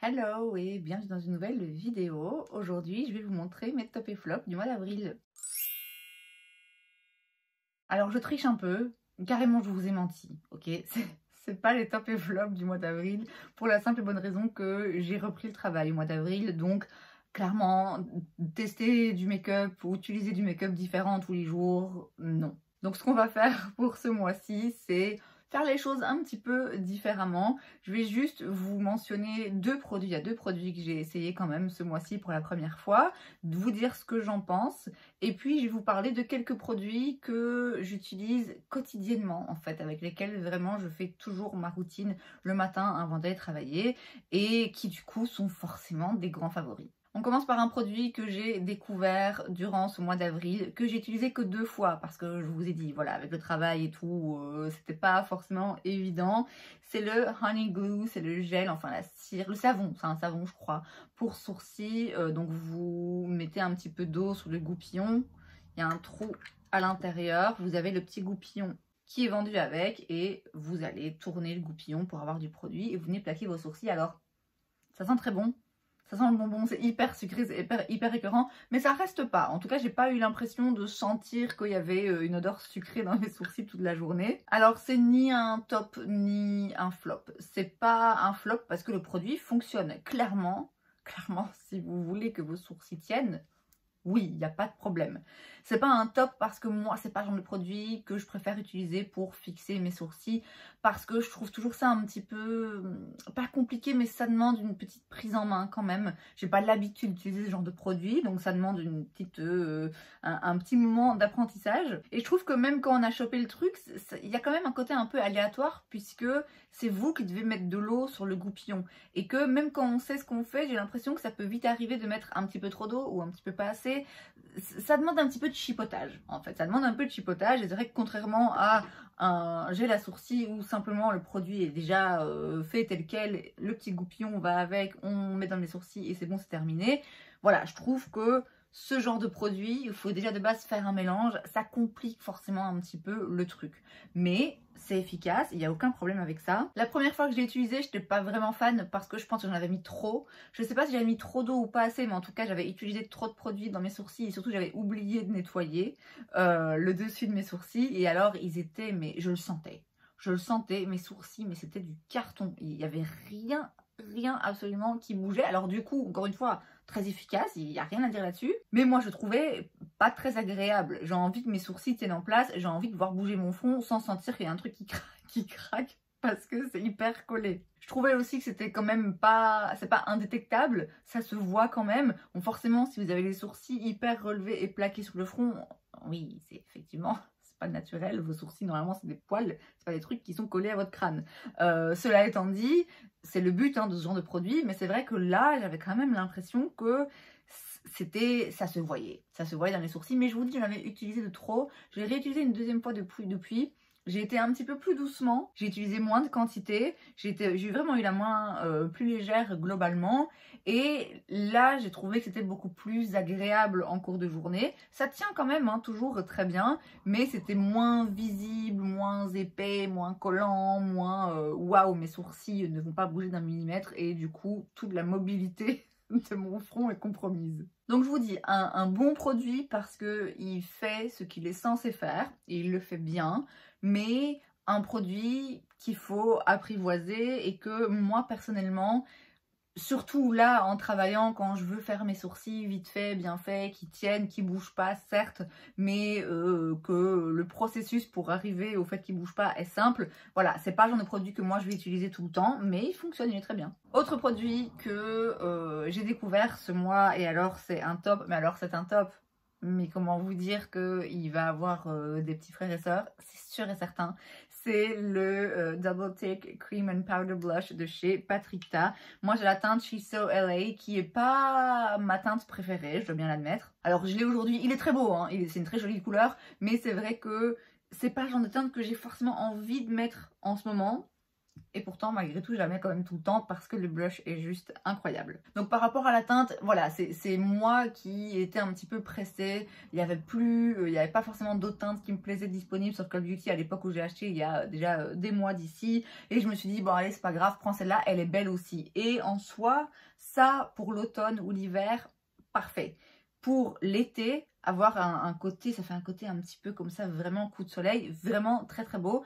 Hello et bienvenue dans une nouvelle vidéo. Aujourd'hui, je vais vous montrer mes top et flop du mois d'avril. Alors, je triche un peu. Carrément, je vous ai menti, ok? C'est pas les top et flop du mois d'avril pour la simple et bonne raison que j'ai repris le travail au mois d'avril. Donc, clairement, tester du make-up ou utiliser du make-up différent tous les jours, non. Donc, ce qu'on va faire pour ce mois-ci, c'est faire les choses un petit peu différemment. Je vais juste vous mentionner deux produits. Il y a deux produits que j'ai essayé quand même ce mois-ci pour la première fois, de vous dire ce que j'en pense. Et puis, je vais vous parler de quelques produits que j'utilise quotidiennement, en fait, avec lesquels vraiment je fais toujours ma routine le matin avant d'aller travailler et qui, du coup, sont forcément des grands favoris. On commence par un produit que j'ai découvert durant ce mois d'avril, que j'ai utilisé que 2 fois parce que je vous ai dit, voilà, avec le travail et tout, c'était pas forcément évident. C'est le Honey Glue, c'est le gel, enfin la cire, le savon, c'est un savon je crois, pour sourcils. Donc vous mettez un petit peu d'eau sur le goupillon, il y a un trou à l'intérieur, vous avez le petit goupillon qui est vendu avec et vous allez tourner le goupillon pour avoir du produit et vous venez plaquer vos sourcils. Alors, ça sent très bon. Ça sent le bonbon, c'est hyper sucré, c'est hyper écœurant, mais ça reste pas. En tout cas, j'ai pas eu l'impression de sentir qu'il y avait une odeur sucrée dans mes sourcils toute la journée. Alors, c'est ni un top ni un flop. C'est pas un flop parce que le produit fonctionne clairement. Clairement, si vous voulez que vos sourcils tiennent, oui, il n'y a pas de problème. C'est pas un top parce que moi, c'est pas le genre de produit que je préfère utiliser pour fixer mes sourcils parce que je trouve toujours ça un petit peu, pas compliqué, mais ça demande une petite prise en main quand même. J'ai pas l'habitude d'utiliser ce genre de produit, donc ça demande une petite, un petit moment d'apprentissage. Et je trouve que même quand on a chopé le truc, il y a quand même un côté un peu aléatoire puisque c'est vous qui devez mettre de l'eau sur le goupillon. Et que même quand on sait ce qu'on fait, j'ai l'impression que ça peut vite arriver de mettre un petit peu trop d'eau ou un petit peu pas assez. Ça demande un petit peu de chipotage en fait, ça demande un peu de chipotage et c'est vrai que contrairement à un gel à sourcils où simplement le produit est déjà fait tel quel, le petit goupillon va avec, on met dans les sourcils et c'est bon, c'est terminé. Voilà, je trouve que ce genre de produit, il faut déjà de base faire un mélange, ça complique forcément un petit peu le truc. Mais c'est efficace, il n'y a aucun problème avec ça. La première fois que je l'ai utilisé, je n'étais pas vraiment fan parce que je pense que j'en avais mis trop. Je ne sais pas si j'avais mis trop d'eau ou pas assez, mais en tout cas j'avais utilisé trop de produits dans mes sourcils et surtout j'avais oublié de nettoyer le dessus de mes sourcils et alors ils étaient, mais je le sentais. Je le sentais, mes sourcils, mais c'était du carton. Il n'y avait rien absolument qui bougeait. Alors du coup, encore une fois, très efficace, il n'y a rien à dire là-dessus. Mais moi, je trouvais pas très agréable. J'ai envie que mes sourcils tiennent en place, j'ai envie de voir bouger mon front sans sentir qu'il y a un truc qui craque parce que c'est hyper collé. Je trouvais aussi que c'était quand même pas, c'est pas indétectable, ça se voit quand même. Bon, forcément, si vous avez les sourcils hyper relevés et plaqués sur le front, oui, c'est effectivement, c'est pas naturel. Vos sourcils, normalement, c'est des poils, c'est pas des trucs qui sont collés à votre crâne. Cela étant dit, c'est le but de ce genre de produit, mais c'est vrai que là, j'avais quand même l'impression que ça se voyait dans les sourcils, mais je vous dis, j'en avais utilisé de trop. Je l'ai réutilisé une deuxième fois depuis. J'ai été un petit peu plus doucement, j'ai utilisé moins de quantité, j'ai vraiment eu la main plus légère globalement et là j'ai trouvé que c'était beaucoup plus agréable en cours de journée. Ça tient quand même toujours très bien, mais c'était moins visible, moins épais, moins collant, moins waouh, mes sourcils ne vont pas bouger d'un millimètre et du coup toute la mobilité de mon front est compromise. Donc je vous dis, un bon produit parce qu'il fait ce qu'il est censé faire et il le fait bien, mais un produit qu'il faut apprivoiser et que moi personnellement, surtout là en travaillant quand je veux faire mes sourcils vite fait, bien fait, qui tiennent, qui bougent pas certes, mais que le processus pour arriver au fait qu'ils bougent pas est simple. Voilà, c'est pas le genre de produit que moi je vais utiliser tout le temps, mais il fonctionne, il est très bien. Autre produit que j'ai découvert ce mois et alors c'est un top, mais alors c'est un top. Mais comment vous dire qu'il va avoir des petits frères et sœurs, c'est sûr et certain. C'est le Double Take Cream and Powder Blush de chez Patricia. Moi j'ai la teinte She's So LA qui est pas ma teinte préférée, je dois bien l'admettre. Alors je l'ai aujourd'hui, il est très beau, hein, c'est une très jolie couleur, mais c'est vrai que c'est pas le genre de teinte que j'ai forcément envie de mettre en ce moment. Et pourtant, malgré tout, je la mets quand même tout le temps parce que le blush est juste incroyable. Donc par rapport à la teinte, voilà, c'est moi qui étais un petit peu pressée. Il n'y avait pas forcément d'autres teintes qui me plaisaient disponibles sur Call Beauty à l'époque où j'ai acheté il y a déjà des mois d'ici. Et je me suis dit, bon allez, c'est pas grave, prends celle-là, elle est belle aussi. Et en soi, ça, pour l'automne ou l'hiver, parfait. Pour l'été, avoir un côté, ça fait un côté un petit peu comme ça, vraiment coup de soleil, vraiment très très beau.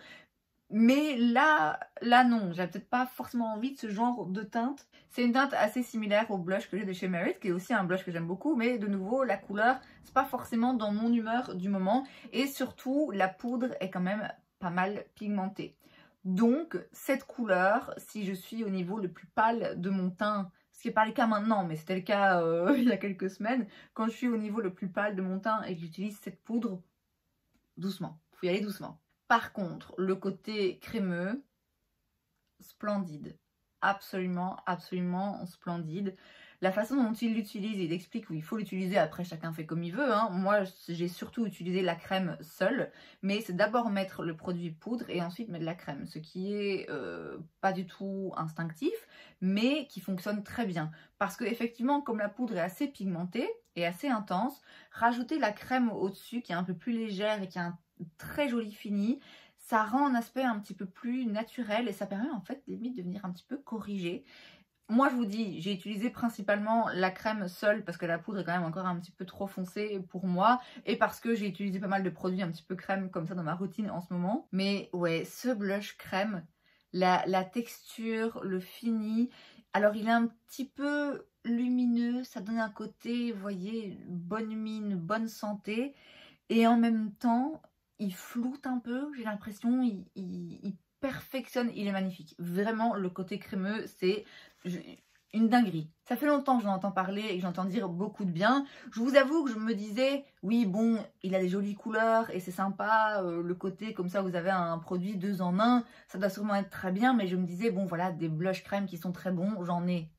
Mais là non, j'avais peut-être pas forcément envie de ce genre de teinte. C'est une teinte assez similaire au blush que j'ai de chez Merit, qui est aussi un blush que j'aime beaucoup, mais de nouveau, la couleur, c'est pas forcément dans mon humeur du moment. Et surtout, la poudre est quand même pas mal pigmentée. Donc, cette couleur, si je suis au niveau le plus pâle de mon teint, ce qui n'est pas le cas maintenant, mais c'était le cas il y a quelques semaines, quand je suis au niveau le plus pâle de mon teint et que j'utilise cette poudre, doucement, faut y aller doucement. Par contre, le côté crémeux, splendide. Absolument, absolument splendide. La façon dont il l'utilise, il explique où il faut l'utiliser, après chacun fait comme il veut. Hein. Moi, j'ai surtout utilisé la crème seule, mais c'est d'abord mettre le produit poudre et ensuite mettre la crème, ce qui est pas du tout instinctif, mais qui fonctionne très bien. Parce que effectivement, comme la poudre est assez pigmentée et assez intense, rajouter la crème au-dessus, qui est un peu plus légère et qui a un très joli fini, ça rend un aspect un petit peu plus naturel et ça permet en fait limite de venir un petit peu corriger. Moi je vous dis, j'ai utilisé principalement la crème seule parce que la poudre est quand même encore un petit peu trop foncée pour moi et parce que j'ai utilisé pas mal de produits un petit peu crème comme ça dans ma routine en ce moment. Mais ouais, ce blush crème, la texture, le fini, alors il est un petit peu lumineux, ça donne un côté, vous voyez, bonne mine, bonne santé. Et en même temps, il floute un peu, j'ai l'impression, il perfectionne, il est magnifique. Vraiment, le côté crémeux, c'est une dinguerie. Ça fait longtemps que j'en entends parler et que j'entends dire beaucoup de bien. Je vous avoue que je me disais, oui bon, il a des jolies couleurs et c'est sympa, le côté comme ça, vous avez un produit 2 en 1, ça doit sûrement être très bien, mais je me disais, bon voilà, des blush crème qui sont très bons, j'en ai.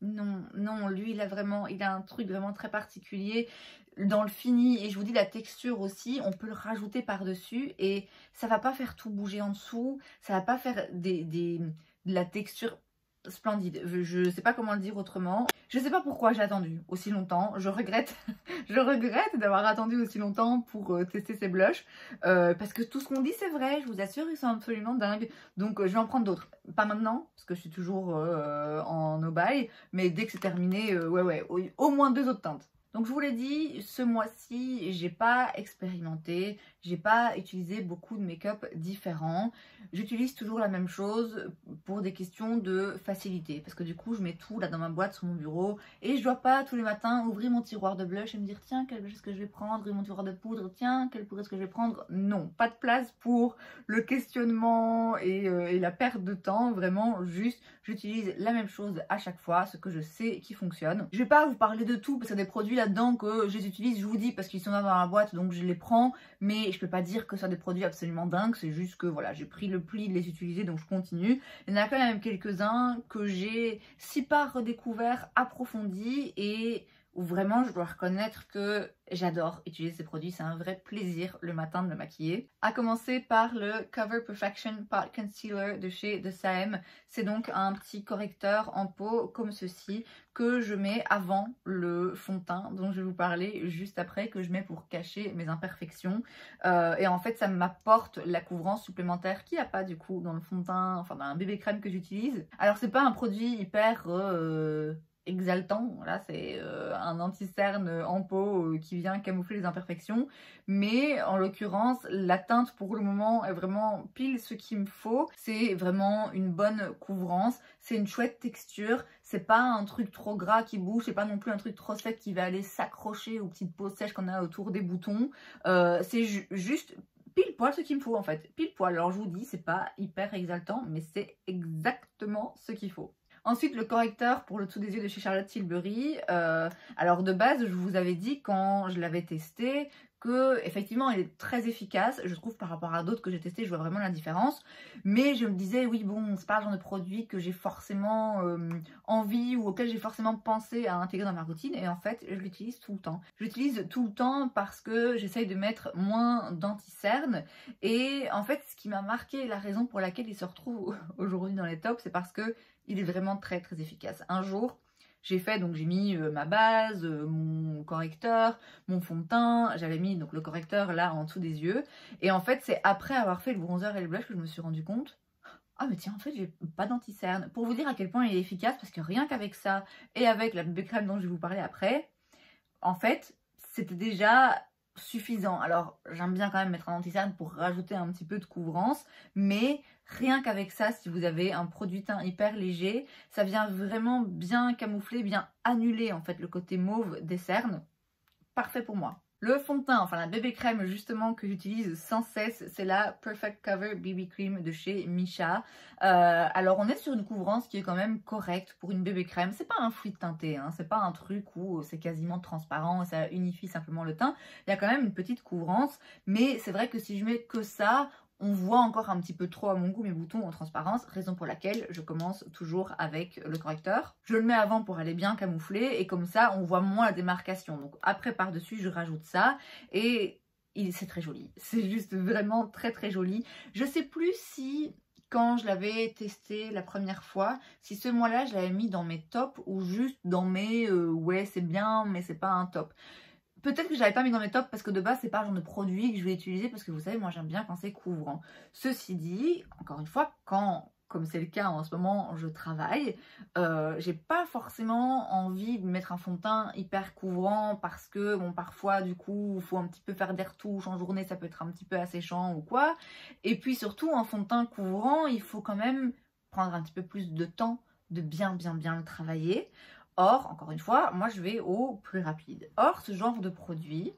Non, non, lui, il a un truc vraiment très particulier dans le fini. Et je vous dis, la texture aussi, on peut le rajouter par-dessus et ça va pas faire tout bouger en dessous. Ça va pas faire de la texture splendide. Je sais pas comment le dire autrement. Je sais pas pourquoi j'ai attendu aussi longtemps. Je regrette, je regrette d'avoir attendu aussi longtemps pour tester ces blushs. Parce que tout ce qu'on dit, c'est vrai. Je vous assure, ils sont absolument dingues. Donc, je vais en prendre d'autres. Pas maintenant, parce que je suis toujours en no-buy. Mais dès que c'est terminé, ouais, au moins 2 autres teintes. Donc je vous l'ai dit, ce mois-ci, j'ai pas expérimenté, j'ai pas utilisé beaucoup de make-up différents. J'utilise toujours la même chose pour des questions de facilité. Parce que du coup, je mets tout là dans ma boîte sur mon bureau et je dois pas tous les matins ouvrir mon tiroir de blush et me dire tiens, quel blush est-ce que je vais prendre, ouvrir mon tiroir de poudre, tiens, quelle poudre est-ce que je vais prendre. Non, pas de place pour le questionnement et la perte de temps. Vraiment, juste, j'utilise la même chose à chaque fois, ce que je sais qui fonctionne. Je vais pas vous parler de tout parce qu'il y a des produits là-dedans que je les utilise, je vous dis, parce qu'ils sont là dans la boîte, donc je les prends. Mais je peux pas dire que ce sont des produits absolument dingues, c'est juste que voilà, j'ai pris le pli de les utiliser, donc je continue. Il y en a quand même quelques-uns que j'ai si pas redécouvert, approfondi et où vraiment je dois reconnaître que j'adore utiliser ces produits, c'est un vrai plaisir le matin de me maquiller. À commencer par le Cover Perfection Pot Concealer de chez The Same. C'est donc un petit correcteur en peau comme ceci que je mets avant le fond de teint dont je vais vous parler juste après, que je mets pour cacher mes imperfections. Et en fait ça m'apporte la couvrance supplémentaire qu'il n'y a pas du coup dans le fond de teint, enfin dans un bébé crème que j'utilise. Alors c'est pas un produit hyper exaltant, là c'est un anti-cerne en peau qui vient camoufler les imperfections, mais en l'occurrence la teinte pour le moment est vraiment pile ce qu'il me faut. C'est vraiment une bonne couvrance, c'est une chouette texture, c'est pas un truc trop gras qui bouge, c'est pas non plus un truc trop sec qui va aller s'accrocher aux petites peaux sèches qu'on a autour des boutons. C'est juste pile poil ce qu'il me faut en fait, pile poil. Alors je vous dis, c'est pas hyper exaltant, mais c'est exactement ce qu'il faut. Ensuite, le correcteur pour le dessous des yeux de chez Charlotte Tilbury. Alors de base, je vous avais dit quand je l'avais testé que effectivement il est très efficace, je trouve, par rapport à d'autres que j'ai testés, je vois vraiment la différence. Mais je me disais, oui bon, c'est pas le genre de produit que j'ai forcément envie ou auquel j'ai forcément pensé à intégrer dans ma routine. Et en fait, je l'utilise tout le temps. Je l'utilise tout le temps parce que j'essaye de mettre moins d'anti-cernes. Et en fait, ce qui m'a marqué, la raison pour laquelle il se retrouve aujourd'hui dans les tops, c'est parce que il est vraiment très très efficace. Un jour, j'ai mis ma base, mon correcteur, mon fond de teint, j'avais mis donc le correcteur là en dessous des yeux. Et en fait, c'est après avoir fait le bronzer et le blush que je me suis rendu compte, ah mais tiens, en fait, j'ai pas d'anti-cerne. Pour vous dire à quel point il est efficace, parce que rien qu'avec ça et avec la bébé crème dont je vais vous parler après, en fait, c'était déjà suffisant. Alors, j'aime bien quand même mettre un anti-cerne pour rajouter un petit peu de couvrance, mais rien qu'avec ça, si vous avez un produit teint hyper léger, ça vient vraiment bien camoufler, bien annuler en fait le côté mauve des cernes. Parfait pour moi. Le fond de teint, enfin la bébé crème justement que j'utilise sans cesse, c'est la Perfect Cover BB Cream de chez Missha. Alors on est sur une couvrance qui est quand même correcte pour une bébé crème. C'est pas un fluide teinté, hein, c'est pas un truc où c'est quasiment transparent et ça unifie simplement le teint. Il y a quand même une petite couvrance, mais c'est vrai que si je mets que ça, on voit encore un petit peu trop à mon goût mes boutons en transparence, raison pour laquelle je commence toujours avec le correcteur. Je le mets avant pour aller bien camoufler et comme ça on voit moins la démarcation. Donc après par-dessus je rajoute ça et c'est très joli. C'est juste vraiment très très joli. Je sais plus si quand je l'avais testé la première fois, si ce mois-là je l'avais mis dans mes tops ou juste dans mes ouais c'est bien mais c'est pas un top. Peut-être que je l'avais pas mis dans mes tops parce que de base c'est pas le genre de produit que je vais utiliser parce que vous savez moi j'aime bien quand c'est couvrant. Ceci dit, encore une fois, quand comme c'est le cas en ce moment je travaille, j'ai pas forcément envie de mettre un fond de teint hyper couvrant parce que bon parfois du coup il faut un petit peu faire des retouches en journée, ça peut être un petit peu asséchant ou quoi. Et puis surtout un fond de teint couvrant il faut quand même prendre un petit peu plus de temps de bien le travailler. Or, encore une fois, moi je vais au plus rapide. Or, ce genre de produit,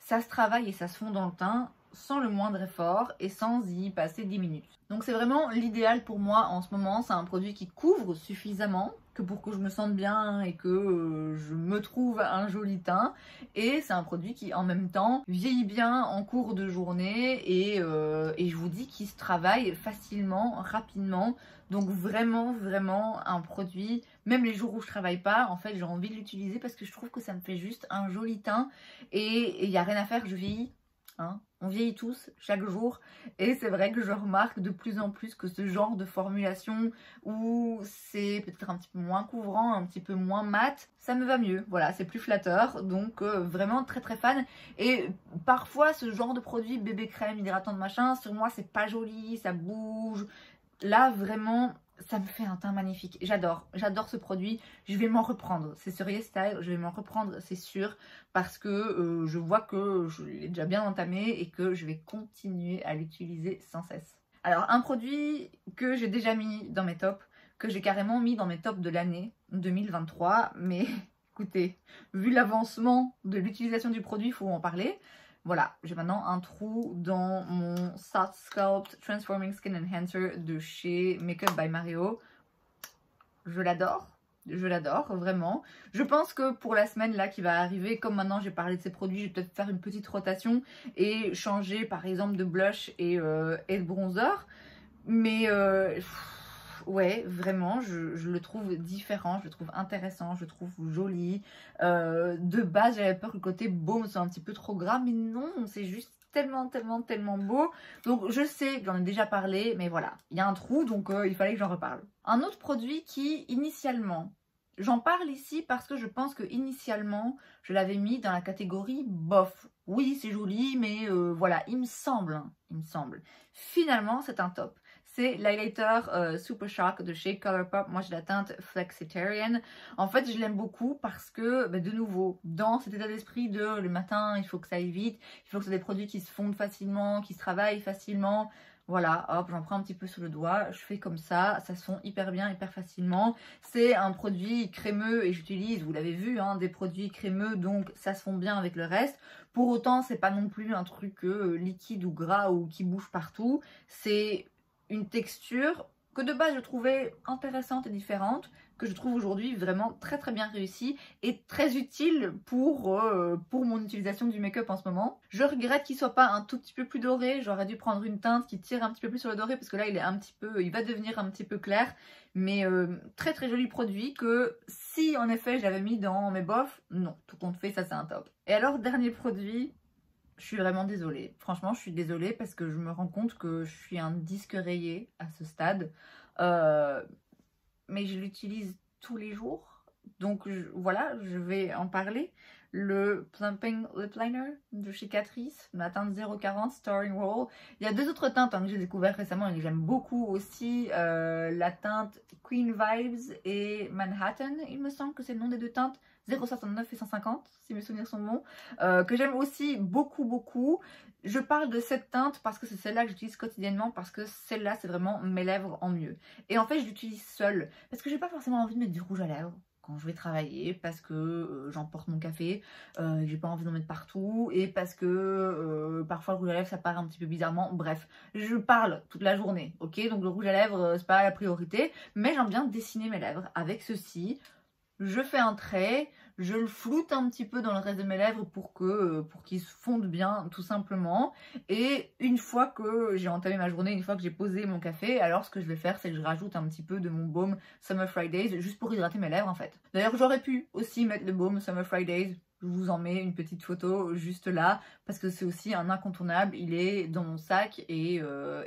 ça se travaille et ça se fond dans le teint sans le moindre effort et sans y passer 10 minutes. Donc c'est vraiment l'idéal pour moi en ce moment. C'est un produit qui couvre suffisamment que pour que je me sente bien et que je me trouve un joli teint. Et c'est un produit qui en même temps vieillit bien en cours de journée et je vous dis qu'il se travaille facilement, rapidement. Donc vraiment un produit, même les jours où je travaille pas, en fait j'ai envie de l'utiliser parce que je trouve que ça me fait juste un joli teint et il n'y a rien à faire, je vieillis. Hein, on vieillit tous chaque jour et c'est vrai que je remarque de plus en plus que ce genre de formulation où c'est peut-être un petit peu moins couvrant, un petit peu moins mat, ça me va mieux, voilà, c'est plus flatteur, donc vraiment très fan. Et parfois ce genre de produit bébé crème, hydratant de machin, sur moi c'est pas joli, ça bouge. Là vraiment ça me fait un teint magnifique, j'adore ce produit, je vais m'en reprendre, c'est sur YesStyle, je vais m'en reprendre c'est sûr, parce que je vois que je l'ai déjà bien entamé et que je vais continuer à l'utiliser sans cesse. Alors un produit que j'ai déjà mis dans mes tops, que j'ai carrément mis dans mes tops de l'année 2023, mais écoutez, vu l'avancement de l'utilisation du produit, il faut en parler. Voilà, j'ai maintenant un trou dans mon Soft Sculpt Transforming Skin Enhancer de chez Makeup by Mario. Je l'adore vraiment. Je pense que pour la semaine là qui va arriver, comme maintenant j'ai parlé de ces produits, je vais peut-être faire une petite rotation et changer par exemple de blush et de bronzer. Mais ouais, vraiment, je le trouve différent, je le trouve intéressant, je le trouve joli. De base, j'avais peur que le côté baume soit un petit peu trop gras, mais non, c'est juste tellement beau. Donc je sais que j'en ai déjà parlé, mais voilà, il y a un trou, donc il fallait que j'en reparle. Un autre produit qui, initialement, j'en parle ici parce que je pense que initialement, je l'avais mis dans la catégorie bof. Oui, c'est joli, mais voilà, il me semble. Finalement, c'est un top. C'est l'highlighter Super Shock de chez Colourpop. Moi, j'ai la teinte Flexitarian. En fait, je l'aime beaucoup parce que, de nouveau, dans cet état d'esprit de le matin, il faut que ça aille vite, il faut que ce soit des produits qui se fondent facilement, qui se travaillent facilement. Voilà, hop, j'en prends un petit peu sur le doigt, je fais comme ça se fond hyper bien, hyper facilement. C'est un produit crémeux et j'utilise, vous l'avez vu, hein, des produits crémeux, donc ça se fond bien avec le reste. Pour autant, c'est pas non plus un truc liquide ou gras ou qui bouge partout. C'est une texture que de base je trouvais intéressante et différente, que je trouve aujourd'hui vraiment très très bien réussie et très utile pour mon utilisation du make-up en ce moment. Je regrette qu'il soit pas un tout petit peu plus doré, j'aurais dû prendre une teinte qui tire un petit peu plus sur le doré parce que là il est un petit peu, il va devenir un petit peu clair, mais très très joli produit que si en effet je l'avais mis dans mes bofs, non, tout compte fait, ça c'est un top. Et alors dernier produit, je suis vraiment désolée. Franchement, je suis désolée parce que je me rends compte que je suis un disque rayé à ce stade. Mais je l'utilise tous les jours. Donc voilà, je vais en parler. Le Plumping Lip Liner de chez Catrice, la teinte 040 Starring Roll. Il y a deux autres teintes que j'ai découvert récemment et que j'aime beaucoup aussi. La teinte Queen Vibes et Manhattan, il me semble que c'est le nom des deux teintes. 0,69 et 150, si mes souvenirs sont bons. Que j'aime aussi beaucoup, beaucoup. Je parle de cette teinte parce que c'est celle-là que j'utilise quotidiennement, parce que celle-là, c'est vraiment mes lèvres en mieux. Et en fait, je l'utilise seule, parce que j'ai pas forcément envie de mettre du rouge à lèvres quand je vais travailler, parce que j'emporte mon café, j'ai pas envie d'en mettre partout, et parce que parfois le rouge à lèvres ça part un petit peu bizarrement. Bref, je parle toute la journée, ok? Donc le rouge à lèvres c'est pas la priorité, mais j'aime bien dessiner mes lèvres avec ceci. Je fais un trait, je le floute un petit peu dans le reste de mes lèvres pour qu'ils se fondent bien tout simplement. Et une fois que j'ai entamé ma journée, une fois que j'ai posé mon café, alors ce que je vais faire c'est que je rajoute un petit peu de mon baume Summer Fridays juste pour hydrater mes lèvres en fait. D'ailleurs j'aurais pu aussi mettre le baume Summer Fridays. Je vous en mets une petite photo juste là parce que c'est aussi un incontournable. Il est dans mon sac et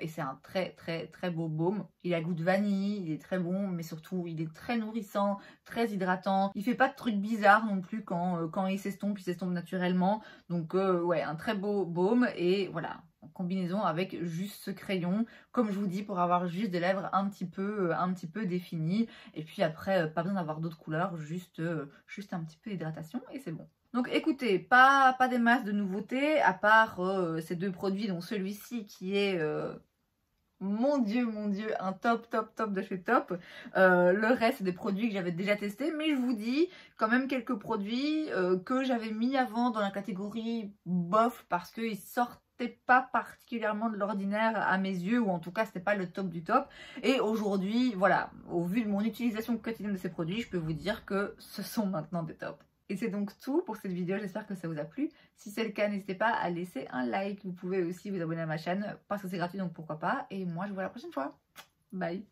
c'est un très très très beau baume. Il a goût de vanille, il est très bon, mais surtout il est très nourrissant, très hydratant. Il fait pas de trucs bizarres non plus quand il s'estompe naturellement. Donc ouais, un très beau baume et voilà. En combinaison avec juste ce crayon, comme je vous dis, pour avoir juste des lèvres un petit peu définies. Et puis après, pas besoin d'avoir d'autres couleurs, juste un petit peu d'hydratation et c'est bon. Donc écoutez, pas des masses de nouveautés, à part ces deux produits, dont celui-ci qui est, mon dieu, un top de chez top. Le reste, c'est des produits que j'avais déjà testés, mais je vous dis quand même quelques produits que j'avais mis avant dans la catégorie bof, parce qu'ils sortaient pas particulièrement de l'ordinaire à mes yeux, ou en tout cas c'était pas le top du top. Et aujourd'hui, voilà, au vu de mon utilisation quotidienne de ces produits, je peux vous dire que ce sont maintenant des tops. Et c'est donc tout pour cette vidéo, j'espère que ça vous a plu. Si c'est le cas, n'hésitez pas à laisser un like. Vous pouvez aussi vous abonner à ma chaîne parce que c'est gratuit, donc pourquoi pas. Et moi, je vous vois la prochaine fois. Bye!